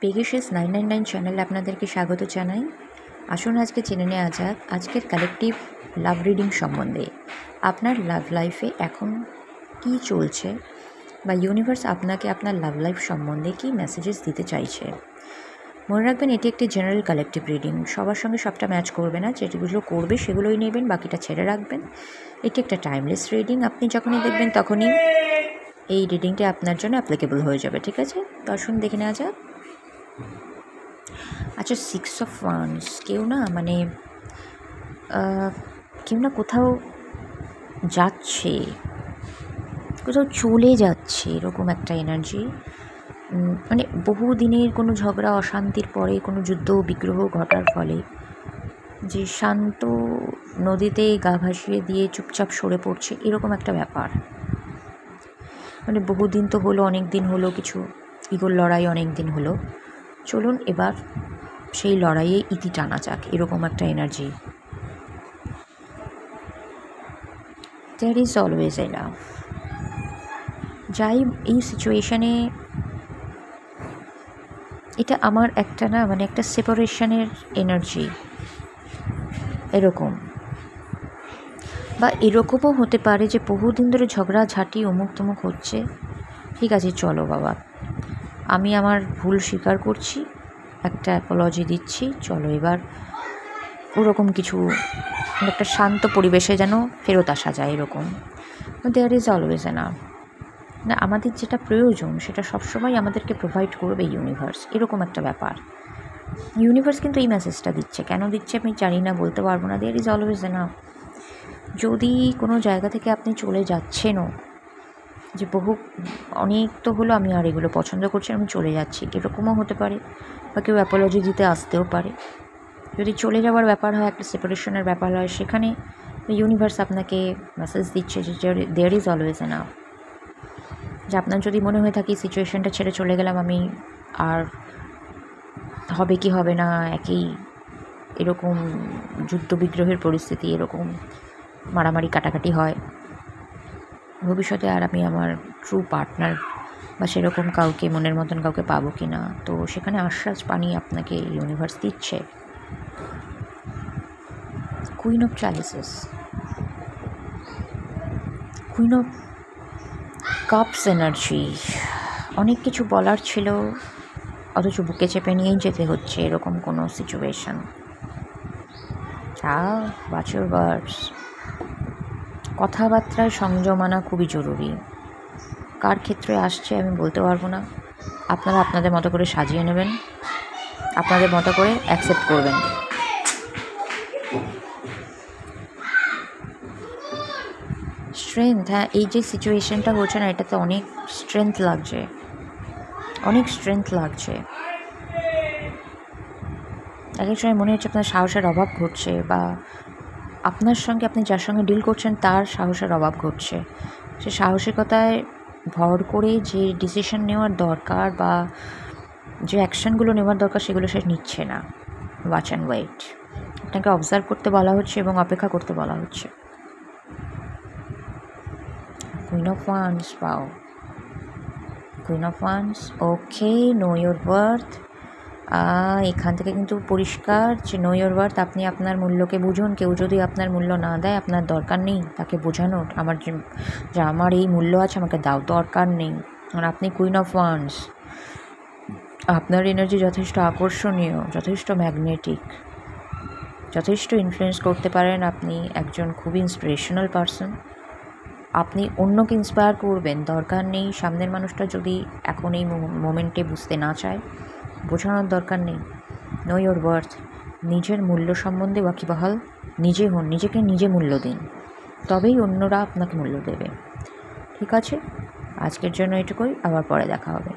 Pegasus 999 চ্যানেলে আপনাদেরকে স্বাগত জানাই। আসুন আজকে জেনে নেওয়া যাক আজকের কালেকটিভ লাভ রিডিং সম্বন্ধে। আপনার লাভ লাইফে এখন কি চলছে বা ইউনিভার্স আপনাকে আপনার লাভ লাইফ সম্বন্ধে কী মেসেজেস দিতে চাইছে। মনে রাখবেন এটি একটি জেনারেল কালেকটিভ রিডিং, সবার সঙ্গে সবটা ম্যাচ করবে না, যেগুলো করবে সেগুলোই নেবেন, বাকিটা ছেড়ে রাখবেন। এটি একটা টাইমলেস রিডিং, আপনি যখনই দেখবেন তখনই এই রিডিংটি আপনার জন্য অ্যাপ্লিকেবল হয়ে যাবে, ঠিক আছে? তো আসুন দেখে নেওয়া যাক। আচ্ছা, 6 অফ ওয়ান্স, কেউ না কোথাও যাচ্ছে, কোথাও চলে যাচ্ছে, এরকম একটা এনার্জি। বহু দিনের কোনো ঝগড়া অশান্তির পরে কোনো যুদ্ধ বিগ্রহ ঘটার ফলে যে শান্ত নদীতে গা ভাসিয়ে দিয়ে চুপচাপ সরে পড়ছে, এরকম একটা ব্যাপার। বহুদিন তো হলো, অনেক দিন হলো, কিছু ইগোর লড়াই অনেক দিন হলো, চলুন এবার সেই লড়াইয়ে ইতি টানা যাক, এরকম একটা energy. There is always a love. যাই এই সিচুয়েশানে, এটা আমার একটা একটা সেপারেশনের এনার্জি, এরকম। বা এরকমও হতে পারে যে বহুদিন ধরে ঝগড়াঝাটি অমুক তমুক হচ্ছে, ঠিক আছে চলো বাবা, আমি আমার ভুল স্বীকার করছি, একটা অ্যাপোলজি দিচ্ছি, চলো এবার ওরকম কিছু একটা শান্ত পরিবেশে যেন ফেরত আসা যায়, এরকম। There is always enough. আমাদের যেটা প্রয়োজন সেটা সবসময় আমাদেরকে প্রোভাইড করবে ইউনিভার্স, এরকম একটা ব্যাপার। ইউনিভার্স কিন্তু এই মেসেজটা দিচ্ছে, কেন দিচ্ছে আমি জানি না, বলতে পারবো না। There is always enough. যদি কোনো জায়গা থেকে আপনি চলে যাচ্ছেনও, যে অনেক তো হলো, আমি আর এগুলো পছন্দ করছি, আমি চলে যাচ্ছি, এরকমও হতে পারে, বা কেউ অ্যাপোলজি দিতে আসতেও পারে। যদি চলে যাওয়ার ব্যাপার হয়, একটা সেপারেশনের ব্যাপার হয়, সেখানে ইউনিভার্স আপনাকে মেসেজ দিচ্ছে যে দেয়ার ইজ অলওয়েজ এনাফ। যে আপনার যদি মনে হয়ে থাকে সিচুয়েশানটা ছেড়ে চলে গেলাম, আমি আর হবে কি হবে না, একই এরকম যুদ্ধ বিগ্রহের পরিস্থিতি, এরকম মারামারি কাটাকাটি হয়, ভবিষ্যতে আর আমি আমার ট্রু পার্টনার বা সেরকম কাউকে, মনের মতন কাউকে পাবো কি না, তো সেখানে আশ্বাস পানি আপনাকে ইউনিভার্স দিচ্ছে। Queen of chalices, queen of cups energy. অনেক কিছু বলার ছিল, অথচ বুকে চেপে নিয়েই যেতে হচ্ছে, এরকম কোনো সিচুয়েশান। Watch your words. কথাবার্তায় সংযম আনা খুবই জরুরি। কার ক্ষেত্রে আসছে আমি বলতে পারবো না, আপনারা আপনাদের মতো করে সাজিয়ে নেবেন, আপনাদের মতো করে অ্যাকসেপ্ট করবেন। স্ট্রেংথ, হ্যাঁ, এই যে সিচুয়েশানটা হচ্ছে না, এটাতে অনেক স্ট্রেংথ লাগছে, অনেক স্ট্রেংথ লাগছে। এক এক সময় মনে হচ্ছে আপনার সাহসের অভাব ঘটছে, বা আপনার সঙ্গে, আপনি যার সঙ্গে ডিল করছেন তার সাহসের অভাব ঘটছে। সে সাহসিকতায় ভর করে যে ডিসিশন নেওয়ার দরকার বা যে অ্যাকশানগুলো নেওয়ার দরকার, সেগুলো সে নিচ্ছে না। Watch and wait. আপনাকে অবজার্ভ করতে বলা হচ্ছে এবং অপেক্ষা করতে বলা হচ্ছে। কুইন অফ ওয়ান্স, পাও, queen of once. Okay, know your worth. এখান থেকে কিন্তু পরিষ্কার যে নো ইয়োর ওয়ার্থ, আপনি আপনার মূল্যকে বুঝুন। কেউ যদি আপনার মূল্য না দেয়, আপনার দরকার নেই তাকে বোঝানোর, আমার এই মূল্য আছে, আমাকে দাও, দরকার নেই। আর আপনি কুইন অফ ওয়ান্স, আপনার এনার্জি যথেষ্ট আকর্ষণীয়, যথেষ্ট ম্যাগনেটিক, যথেষ্ট ইনফ্লুয়েন্স করতে পারেন। আপনি একজন খুব ইন্সপিরেশনাল পারসন, আপনি অন্যকে ইন্সপায়ার করবেন। দরকার নেই সামনের মানুষটা যদি এখন এই মোমেন্টে বুঝতে না চায়, বোঝানোর দরকার নেই। No your worth. নিজের মূল্য সম্বন্ধে ওয়াকিবহাল নিজে হন, নিজেকে নিজে মূল্য দিন, তবেই অন্যরা আপনাকে মূল্য দেবে, ঠিক আছে? আজকের জন্য এটুকুই, আবার পরে দেখা হবে।